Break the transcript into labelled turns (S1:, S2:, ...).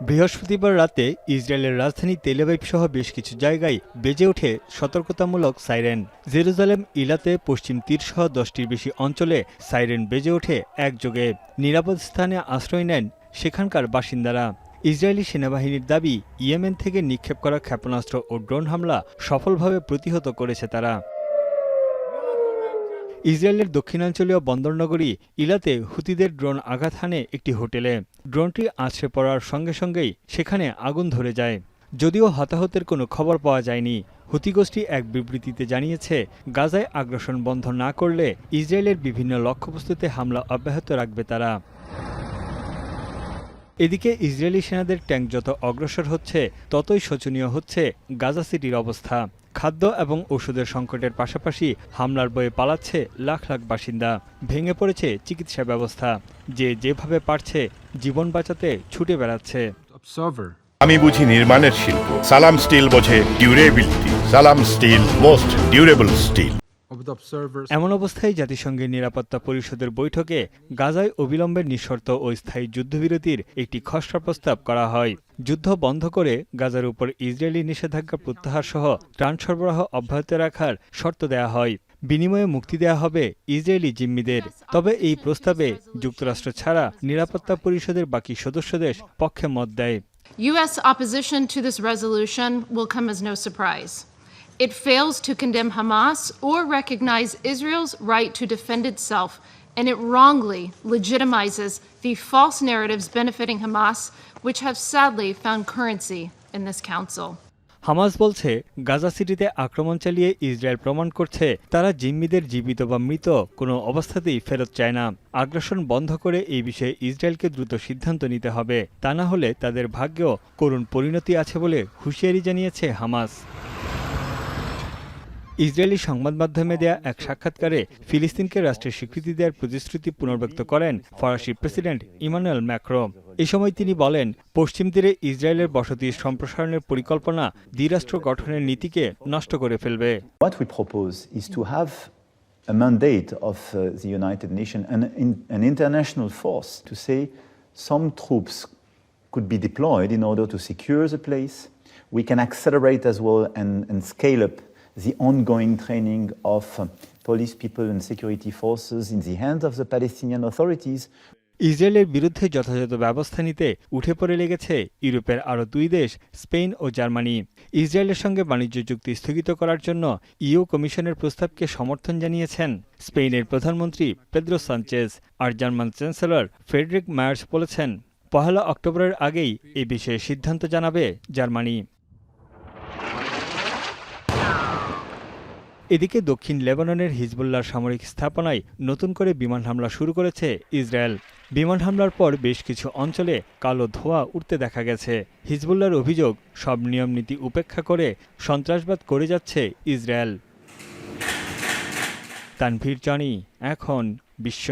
S1: বৃহস্পতিবার রাতে ইসরায়েলের রাজধানী তেল আবিব সহ বেশ কিছু জায়গায় বেজে ওঠে সতর্কতামূলক সাইরেন। জেরুজালেম, ইলাতে, পশ্চিম তীরসহ 10টির বেশি অঞ্চলে সাইরেন বেজে ওঠে একযোগে। নিরাপদ স্থানে আশ্রয় নেন সেখানকার বাসিন্দারা। ইসরায়েলি সেনাবাহিনীর দাবি, ইয়েমেন থেকে নিক্ষেপ করা ক্ষেপণাস্ত্র ও ড্রোন হামলা সফলভাবে প্রতিহত করেছে তারা। ইসরায়েলের দক্ষিণাঞ্চলীয় বন্দরনগরী ইলাতে হুতিদের ড্রোন আঘাত হানে একটি হোটেলে। ড্রোনটি আছড়ে পড়ার সঙ্গে সঙ্গেই সেখানে আগুন ধরে যায়। যদিও হতাহতের কোনো খবর পাওয়া যায়নি। হুতি গোষ্ঠী এক বিবৃতিতে জানিয়েছে, গাজায় আগ্রাসন বন্ধ না করলে ইসরায়েলের বিভিন্ন লক্ষ্যবস্তুতে হামলা অব্যাহত রাখবে তারা। এদিকে ইসরায়েলি সেনাদের ট্যাঙ্ক যত অগ্রসর হচ্ছে ততই শোচনীয় হচ্ছে গাজা সিটির অবস্থা। খাদ্য এবং ওষুধের সংকটের পাশাপাশি হামলার বয়ে পালাচ্ছে লাখ লাখ বাসিন্দা। ভেঙে পড়েছে চিকিৎসা ব্যবস্থা। যে যেভাবে পারছে জীবন বাঁচাতে ছুটে বেড়াচ্ছে।
S2: আমি বুঝি নির্মাণের শিল্প, সালাম স্টিল বোঝে ডিউরেবিলিটি। সালাম স্টিল, মোস্ট ডিউরেবল স্টিল।
S1: এমন অবস্থায় জাতিসংঘের নিরাপত্তা পরিষদের বৈঠকে গাজায় অবিলম্বে নিঃশর্ত ও স্থায়ী যুদ্ধবিরতির একটি খসড়া প্রস্তাব করা হয়। যুদ্ধ বন্ধ করে গাজার উপর ইসরায়েলি নিষেধাজ্ঞা প্রত্যাহার সহ ত্রাণ সরবরাহ অব্যাহত রাখার শর্ত দেয়া হয়। বিনিময়ে মুক্তি দেয়া হবে ইসরায়েলি জিম্মিদের। তবে এই প্রস্তাবে যুক্তরাষ্ট্র ছাড়া নিরাপত্তা পরিষদের বাকি সদস্যদের পক্ষে মত দেয়।
S3: U.S. opposition to this resolution will come as no surprise. It fails to condemn Hamas or recognize Israel's right to defend itself, and it wrongly legitimizes the false narratives benefiting Hamas, which have sadly found currency in this council.
S1: Hamas বলছে, গাজা সিটিতে আক্রমণ চালিয়ে Israel প্রমাণ করছে তারা জিম্মিদের জীবিত বা মৃত কোনো অবস্থাতেই ফেরত চায় না। আগ্রাসন বন্ধ করে এই বিষয়ে ইসরায়েলকে দ্রুত সিদ্ধান্ত নিতে হবে, তা না হলে তাদের ভাগ্যেও করুণ পরিণতি আছে বলে হুঁশিয়ারি জানিয়েছে হামাস। ইসরায়েলি সংবাদ মাধ্যমে দেয়া এক সাক্ষাৎকারে ফিলিস্তিনকে রাষ্ট্রের স্বীকৃতি দেওয়ার প্রতিশ্রুতি পুনর্ব্যক্ত করেন ফরাসি প্রেসিডেন্ট ইমানুয়েল ম্যাক্রো। এ সময় তিনি বলেন, পশ্চিম তীরে ইসরায়েলের বসতি সম্প্রসারণের পরিকল্পনা দ্বিরাষ্ট্র গঠনের নীতিকে নষ্ট করে ফেলবে।
S4: What we propose is to have a mandate of the United Nations and an international force to say some troops could be deployed in order to secure the place. We can accelerate as well and scale up the ongoing training of police people and security forces in the hands of the Palestinian authorities.
S1: ইসরায়েলের বিরুদ্ধে যথাযথ ব্যবস্থা নিতে উঠে পড়ে লেগেছে ইউরোপের আরও দুই দেশ, স্পেন ও জার্মানি। ইসরায়েলের সঙ্গে বাণিজ্য চুক্তি স্থগিত করার জন্য ইউ কমিশনের প্রস্তাবকে সমর্থন জানিয়েছেন স্পেনের প্রধানমন্ত্রী পেদ্রো সানচেজ। আর জার্মান চ্যান্সেলর ফ্রেডরিক মায়ার্স বলেছেন, 1 অক্টোবরের আগেই এ বিষয়ে সিদ্ধান্ত জানাবে জার্মানি। এদিকে দক্ষিণ লেবাননের হিজবুল্লাহর সামরিক স্থাপনায় নতুন করে বিমান হামলা শুরু করেছে ইসরায়েল। বিমান হামলার পর বেশ কিছু অঞ্চলে কালো ধোঁয়া উঠতে দেখা গেছে। হিজবুল্লাহর অভিযোগ, সব নিয়মনীতি উপেক্ষা করে সন্ত্রাসবাদ করে যাচ্ছে ইসরায়েল। তানভীর জনি, এখন বিশ্ব।